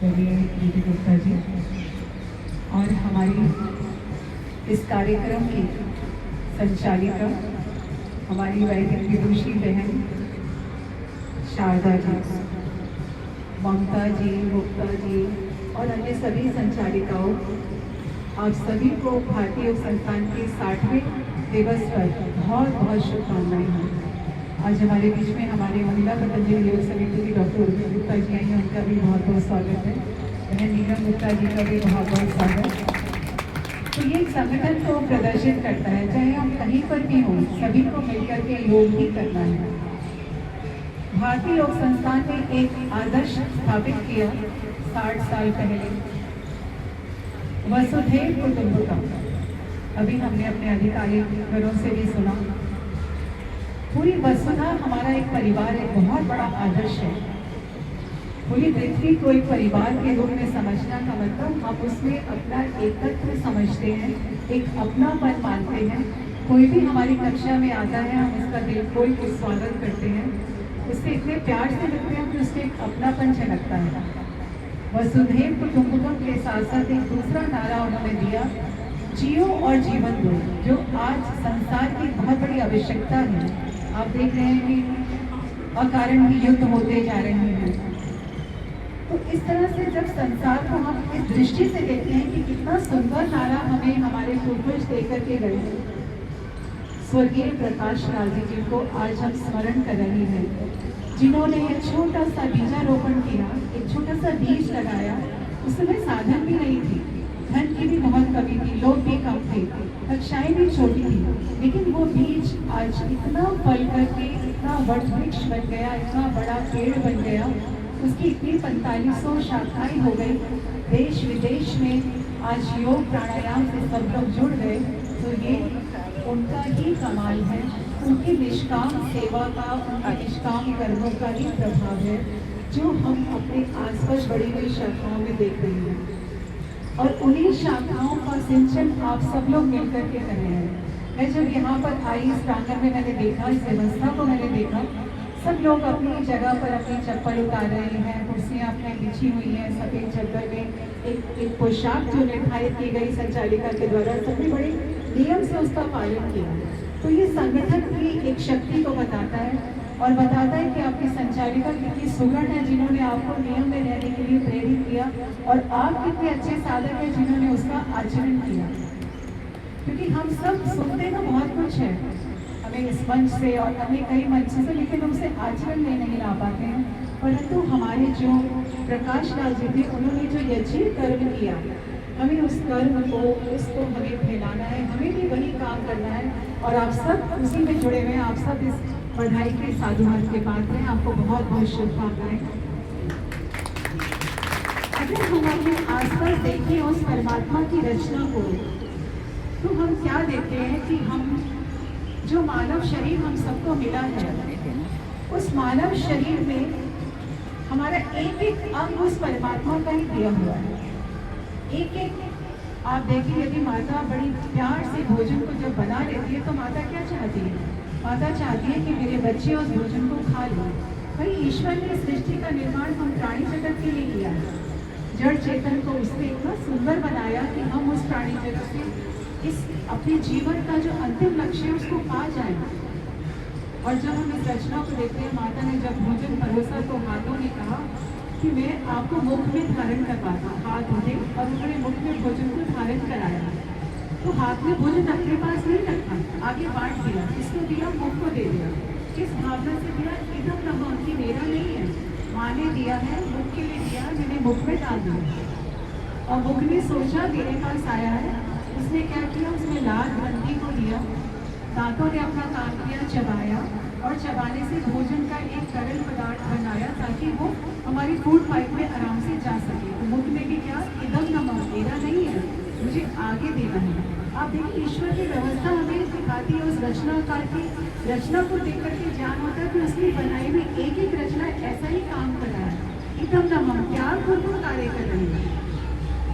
आदरणीय दीदी गुप्ता जी और हमारी इस कार्यक्रम की संचालिका हमारी वैदिक विदुषी बहन शारदा जी, ममता जी, गुप्ता जी और अन्य सभी संचालिकाओं, आप सभी को भारतीय योग संस्थान के 60वें दिवस पर बहुत बहुत शुभकामनाएं हैं। आज हमारे बीच में हमारे महिला पतंजलि योग समिति की डॉक्टर उर्मी गुप्ता जी आई हैं, उनका भी बहुत बहुत स्वागत है। बहन नीलम गुप्ता जी का भी बहुत बहुत स्वागत। तो ये संगठन को प्रदर्शित करता है, चाहे हम कहीं पर भी हों, सभी को मिलकर के योग ही करना है। भारतीय योग संस्थान ने एक आदर्श स्थापित किया 60 साल पहले, वसुधैव कुटुंबकम। अभी हमने अपने अधिकारियों से भी सुना, पूरी वसुधा हमारा एक परिवार एक बहुत बड़ा आदर्श है। पूरी पृथ्वी को एक परिवार के रूप में समझना का मतलब हम उसमें अपना एकत्व समझते हैं, एक अपनापन मानते हैं। कोई भी हमारी कक्षा में आता है, हम उसका दिल खोल के स्वागत करते हैं, उससे इतने प्यार से लगते हैं कि उससे एक अपनापन झलकता है। वसुधैव कुटुंबकम के साथ साथ एक दूसरा नारा उन्होंने दिया, जियो और जीवन दो, जो आज संसार की बहुत बड़ी आवश्यकता है। आप देख रहे हैं कि अकारण ही युद्ध होते जा रहे हैं। तो इस तरह से जब संसार को हम इस दृष्टि से देखते हैं कि कितना सुंदर नारा हमें हमारे पूर्वज देकर के गए हैं। स्वर्गीय प्रकाश राज जी को आज हम स्मरण कर रहे हैं, जिन्होंने एक छोटा सा बीजारोपण किया, एक छोटा सा बीज लगाया। उस समय साधन भी नहीं थी, धन की भी बहुत कमी थी, लोग भी कम थे, कक्षाएं भी छोटी थी, लेकिन वो बीज आज इतना फल करके इतना वट वृक्ष बन गया, इतना बड़ा पेड़ बन गया, उसकी इतनी 4500 शाखाएं हो गई। देश विदेश में आज योग प्राणायाम से सब लोग जुड़ गए। तो ये उनका ही कमाल है, उनकी निष्काम सेवा का, उनके निष्काम कर्मों का ही प्रभाव है, जो हम अपने आसपास बढ़ी हुई शाखाओं में देख रहे हैं। और उन्हीं शाखाओं का सिंचन आप सब लोग मिलकर के कर रहे हैं। मैं जब यहाँ पर आई, इस प्रांगण में मैंने देखा, इस व्यवस्था को मैंने देखा, सब लोग अपनी जगह पर अपनी चप्पल उतार रहे हैं, कुर्सियाँ अपने बिछी हुई हैं, सफ़ेद चद्दर में एक पोशाक जो निर्धारित की गई संचालिका के द्वारा, सबने बड़े नियम से उसका पालन किया। तो ये संगठन की एक शक्ति को बताता है और बताता है कि आपकी संचालिका कितनी सुगढ़ है, जिन्होंने आपको नियम में रहने के लिए प्रेरित किया, और आप कितने अच्छे साधक हैं जिन्होंने उसका आचरण किया। क्योंकि हम सब सुनते तो बहुत कुछ है हमें इस मंच से और अन्य कई मंच से, लेकिन उनसे आचरण में नहीं ला पाते हैं। परंतु हमारे जो प्रकाश लाल जी थे, उन्होंने जो यज्ञ कर्म किया, हमें उस कर्म को, उसको हमें फैलाना है, हमें भी वही काम करना है। और आप सब उसी में जुड़े हुए हैं, आप सब इस बधाई के साधुवाद के पात्र हैं। आपको बहुत बहुत शुभकामनाएं। अगर हम अपने आसपास देखें उस परमात्मा की रचना को, तो हम क्या देखते हैं कि हम जो मानव शरीर हम सबको मिला है, उस मानव शरीर में हमारा एक एक अंग उस परमात्मा का ही दिया हुआ है। एक एक आप देखिए, यदि माता बड़ी प्यार से भोजन को जब बना लेती है, तो माता क्या चाहती है? माता चाहती है कि मेरे बच्चे उस भोजन को खा लें। भाई, ईश्वर ने सृष्टि का निर्माण हम प्राणी जगत के लिए किया है। जड़ चेतन को उसने इतना सुंदर बनाया कि हम उस प्राणी जगत से इस अपने जीवन का जो अंतिम लक्ष्य है उसको पा जाए। और जब हम इस रचना को देखते हैं, माता ने जब भोजन परोसा तो हाथों ने कहा कि मैं आपको मुख में धारण करवाता। हाथ उठे और उन्होंने मुख में भोजन को धारण कराया। तो हाथ में भोजन अपने पास नहीं रखा, आगे बांट दिया, इसको दिया, मुख को दे दिया। किस भावना से दिया? एकदम नमन की मेरा नहीं है, माँ ने दिया है, मुख के लिए दिया, मैंने मुख में डाल दिया। और मुख ने सोचा मेरे पास आया है, उसने क्या किया? उसने लाल बंदी को दिया, दांतों ने अपना काम किया, चबाया, और चबाने से भोजन का एक तरल पदार्थ बनाया ताकि वो हमारी फूड पाइप में आराम से जा सके। तो मुख में भी क्या? इदम नमः, मेरा नहीं है, मुझे आगे देना है। आप देखिए, ईश्वर की व्यवस्था हमें सिखाती है। उस रचनाकार की रचना को देख करके ज्ञान होता है कि उसकी बनाई हुई एक एक रचना ऐसा ही काम कर रहा है। इदम नमः, क्या पूर्ण कार्य कर रही है।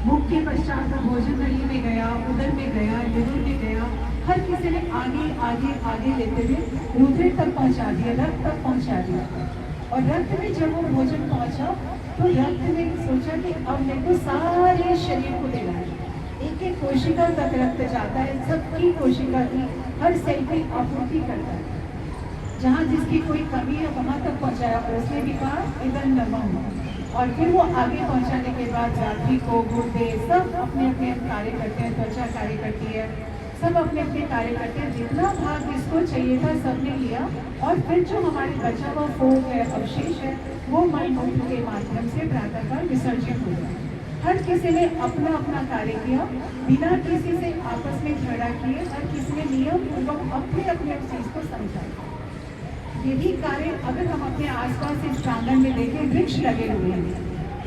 मुख के पश्चात भोजन नली में गया, उदर में गया, लिवर में गया, हर किसी ने आगे आगे आगे लेते हुए हृदय तक पहुंचा दिया, रक्त तक पहुंचा दिया। और रक्त में जब वो भोजन पहुंचा तो रक्त ने सोचा कि अब मेरे को सारे शरीर को देना है, एक एक कोशिका तक रक्त जाता है, सबकी कोशिका की हर सेल की आपूर्ति करता है, जहाँ जिसकी कोई कमी है वहाँ तक पहुँचाया। और उसने भी कहा इधर नमः, और फिर वो आगे पहुँचाने के बाद रात्रि को गुर्दे सब अपने अपने कार्य करते हैं, त्वचा कार्य करती है, सब अपने अपने कार्य करते हैं, जितना भाग जिसको चाहिए था सबने लिया। और फिर जो हमारे बचा हुआ फोक है, अवशेष है, वो मलमूत्र के माध्यम से प्रातःकाल विसर्जित हो गया। हर किसी ने अपना अपना कार्य किया, बिना किसी से आपस में झगड़ा किए, हर किसी ने नियम पूर्वक अपने अपने चीज को समझा। यही कार्य अगर हम अपने आसपास इस प्रांगण में देखें, वृक्ष लगे हुए हैं,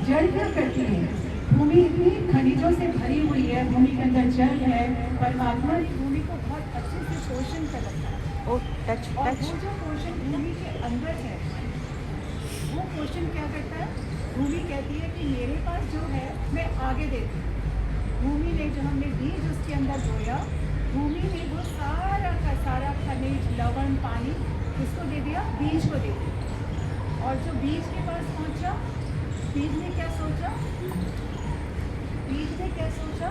जड़ क्या करती है, भूमि इतनी खनिजों से भरी हुई है, भूमि के अंदर जल है, परमात्मा भूमि को बहुत अच्छे से पोषण कर रखा है। और वो जो पोषण भूमि के अंदर है, वो पोषण क्या करता है, भूमि कहती है कि मेरे पास जो है मैं आगे देती हूँ। भूमि ने जो हमने बीज उसके अंदर बोया, भूमि ने वो सारा का सारा खनिज, लवण, पानी किसको दे दिया, बीज को दे दिया। और जो बीज के पास पहुंचा, बीज ने क्या सोचा, बीज ने क्या सोचा,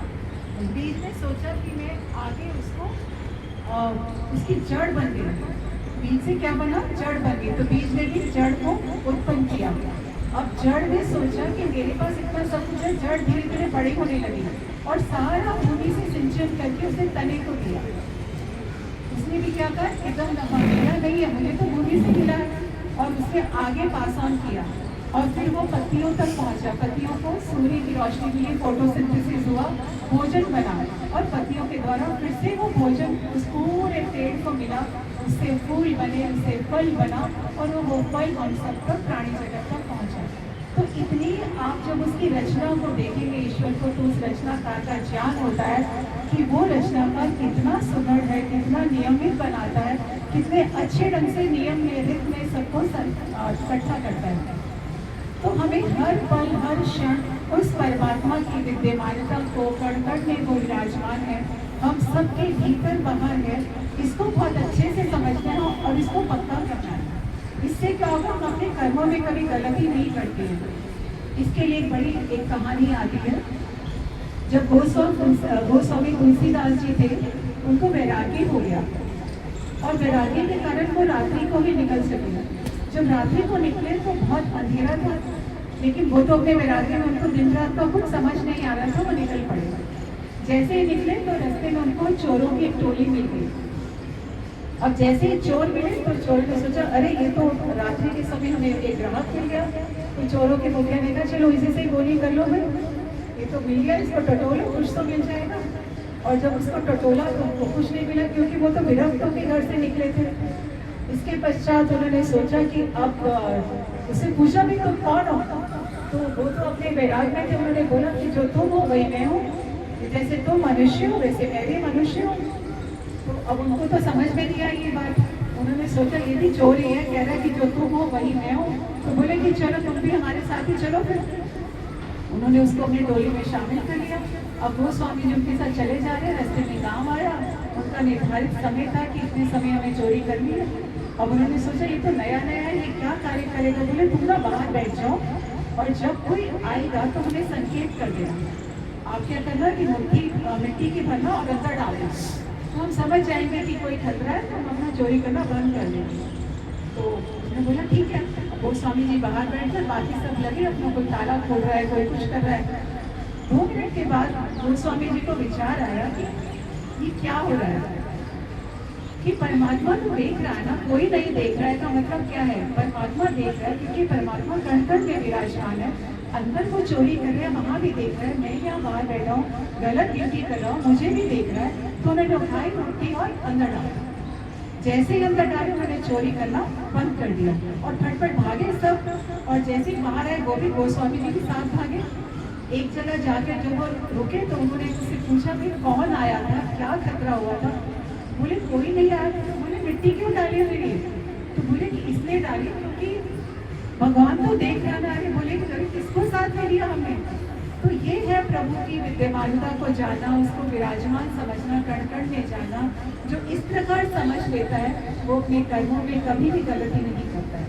बीज ने सोचा कि मैं आगे उसको उसकी जड़ बन गई। बीज से क्या बना, जड़ बन गई। तो बीज ने भी जड़ को उत्पन्न किया। अब जड़ ने सोचा कि मेरे पास इतना सब कुछ है, जड़ धीरे धीरे बड़ी होने लगी और सारा भूमि से सिंचन करके उसने तने को दिया। उसने भी क्या कहा, एकदम नमक नहीं है, मुझे तो भूमि से मिला है। और उसने आगे पास ऑन किया और फिर वो पत्तियों तक पहुंचा। पत्तियों को सूर्य की रोशनी मिली, फोटोसिंथेसिस हुआ, भोजन बना और पत्तियों के द्वारा फिर से वो भोजन उस पूरे पेड़ को मिला, उससे फूल बने, उससे फल बना और वो फल हम सब तक प्राणी जगत तक पहुंचा। तो इतनी आप जब उसकी रचना को देखेंगे ईश्वर को, तो उस रचनाकार का ज्ञान होता है कि वो रचनाकार कितना सुदृढ़ है, कितना नियमित बनाता है, कितने अच्छे ढंग से नियम नियमित में सबको इकट्ठा करता है। तो हमें हर पल हर क्षण उस परमात्मा की विद्यमानता को कण कण में वो विराजमान है, हम सबके भीतर बाहर है, इसको बहुत अच्छे से समझना है और इसको पक्का करना है। इससे क्या होगा, हम अपने कर्मों में कभी गलती नहीं करते हैं। इसके लिए बड़ी एक कहानी आती है। जब गोस्वामी तुलसीदास जी थे, उनको वैराग्य हो गया और वैराग्य के कारण वो रात्रि को भी निकल सके। जब रात्रि को निकले तो बहुत अंधेरा था, लेकिन वो तो अपने वैराग्य में उनको दिन रात का कुछ समझ नहीं आ रहा था, वो निकल पड़े। जैसे ही निकले तो रास्ते में उनको चोरों की एक टोली मिल गई। अब जैसे ही चोर मिले तो चोर ने सोचा, अरे ये तो रात्रि के समय हमें एक ग्राहक मिल गया। तो चोरों के मुखिया ने कहा, चलो इसी से ही गोली कर लो भाई, ये तो मिल गया, इसको टटोलो, कुछ तो मिल जाएगा। और जब उसको टटोला तो उनको कुछ नहीं मिला, क्योंकि वो तो विरक्तों के घर से निकले थे। इसके पश्चात उन्होंने सोचा कि अब उससे पूछा भी तुम कौन हो, तो वो तो अपने वैराग में थे। उन्होंने बोला कि जो तुम हो वही मैं हूँ, जैसे तुम मनुष्य हो वैसे मैं भी मनुष्य हूँ। तो अब उनको तो समझ में नहीं आई ये बात। उन्होंने सोचा ये भी चोर ही है, कह रहा है कि जो तुम हो वही मैं हूँ। तो बोले कि चलो तुम भी हमारे साथ ही चलो फिर। उन्होंने उसको अपनी टोली में शामिल कर लिया। अब वो स्वामी जी उनके साथ चले जा रहे, रास्ते में गाँव आया, उनका निर्धारित समय था कि इतने समय हमें चोरी करनी है। अब उन्होंने सोचा ये तो नया नया है, ये क्या कार्य करेगा। बोले तुम ना बाहर बैठ जाओ और जब कोई आएगा तो हमें संकेत कर देना। आप क्या करना कि मिट्टी की भरना और अंदर डालना, तो हम समझ जाएंगे कि कोई खतरा है, तो हम अपना चोरी करना बंद कर देंगे। तो उसने बोला ठीक है। वो स्वामी जी बाहर बैठ कर, बाकी सब लगे अपना, कोई ताला खोल रहा है, कोई कुछ कर रहा है। 2 मिनट के बाद वो स्वामी जी को विचार आया कि ये क्या हो रहा है, कि परमात्मा तो देख रहा है ना, कोई नहीं देख रहा है का मतलब क्या है, परमात्मा देख रहा है, क्योंकि परमात्मा कण कण में विराजमान है। अंदर वो चोरी कर रहे हैं, वहाँ भी देख रहा है, मैं यहाँ बाहर बैठा हूँ, गलत ड्यूटी कर रहा हूँ, मुझे भी देख रहा है। तो उन्होंने उठाई मिट्टी और अंदर डाला। जैसे ही अंदर डाले उन्होंने चोरी करना बंद कर दिया और फटफट भागे सब। और जैसे ही बाहर आए वो भी गोस्वामी जी के साथ भागे। एक जगह जाकर जब वो रुके तो उन्होंने उससे पूछा कि कौन आया था, क्या खतरा हुआ था। बोले कोई नहीं आया था। बोले मिट्टी क्यों डाली मेरी, तो बोले कि इसलिए डाली क्योंकि भगवान तो देख रहा ना। बोले कि किसको साथ में लिया हमने। तो ये है प्रभु की विद्यमानता को जानना, उसको विराजमान समझना, कण कण में जानना। जो इस प्रकार समझ लेता है वो अपने कर्मों में कभी भी गलती नहीं करता है।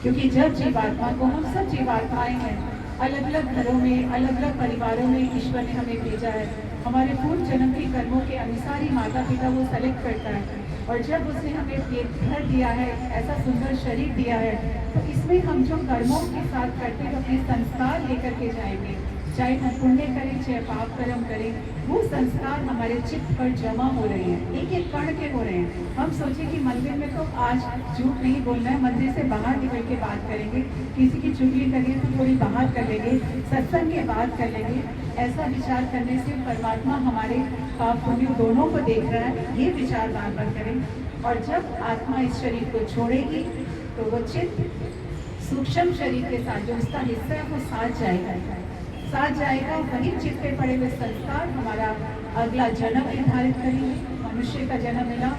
क्योंकि जब जीवात्मा को, हम सब जीवात्माएं हैं, अलग अलग घरों में, अलग अलग परिवारों में ईश्वर ने हमें भेजा है। हमारे पूर्व जन्म के कर्मों के अनुसार ही माता पिता वो सेलेक्ट करता है, और जब उसने हमें एक घर दिया है, ऐसा सुंदर शरीर दिया है, तो इसमें हम जो कर्मों के साथ करते हैं अपने संस्कार लेकर के जाएंगे। चाहे हम पुण्य करें चाहे पाप कर्म करें, वो संस्कार हमारे चित्त पर जमा हो रहे हैं, एक एक कण के हो रहे हैं। हम सोचे कि मंदिर में तो आज झूठ नहीं बोलना है, मंदिर से बाहर निकल के बात करेंगे, किसी की चुगली करिए तो थोड़ी बाहर कर लेंगे, सत्संग के बात कर लेंगे। ऐसा विचार करने से परमात्मा हमारे पाप पुण्य दोनों को देख रहा है, ये विचार बार बार करें। और जब आत्मा इस शरीर को छोड़ेगी तो वो चित्त सूक्ष्म शरीर के साथ जो उसका हिस्सा है वो साथ जाएगा। वही चित्त पे पड़े हुए संस्कार हमारा अगला जन्म निर्धारित करेंगे। मनुष्य का जन्म मिला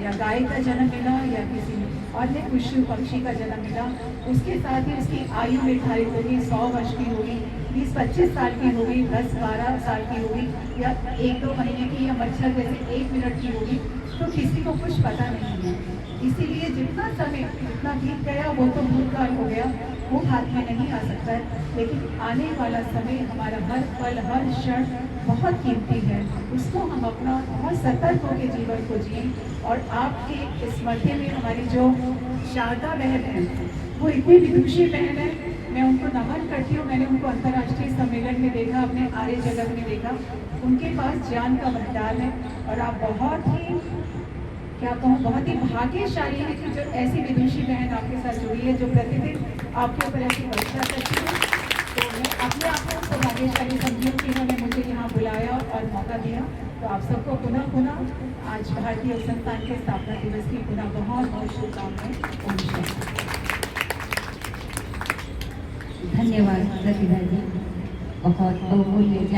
या गाय का जन्म मिला या किसी अन्य पशु पक्षी का जन्म मिला, उसके साथ ही उसकी आयु निर्धारित होगी। 100 वर्ष की होगी, 20-25 साल की होगी, 10-12 साल की होगी, या 1-2 महीने की, या मच्छर जैसे 1 मिनट की होगी, तो किसी को कुछ पता नहीं है। इसीलिए जितना समय जितना बीत गया वो तो भूतकाल हो गया, वो हाथ में नहीं आ सकता है, लेकिन आने वाला समय हमारा हर पल हर क्षण बहुत कीमती है। उसको हम अपना बहुत सतर्क होकर जीवन को जिए। और आपके इस मध्य में हमारी जो शारदा बहन है, वो इतनी विदुषी बहन है, मैं उनको नमन करती हूँ। मैंने उनको अंतर्राष्ट्रीय सम्मेलन में देखा, अपने आर्य जगत में देखा। उनके पास ज्ञान का भंडार है, और आप बहुत ही, क्या कहूँ, बहुत ही भाग्यशाली है कि जो ऐसी विदुषी बहन आपके साथ जुड़ी है, जो प्रतिदिन आपके ऊपर ऐसी वर्षा करती है। तो मैं अपने आप को उसको भाग्यशाली समझी हूँ कि उन्होंने मुझे यहाँ बुलाया और मौका दिया। तो आप सबको पुनः आज भारतीय योग संस्थान के स्थापना दिवस की पुनः बहुत बहुत शुभकामनाएं। धन्यवाद प्रतिभा जी, बहुत बहुमूल्य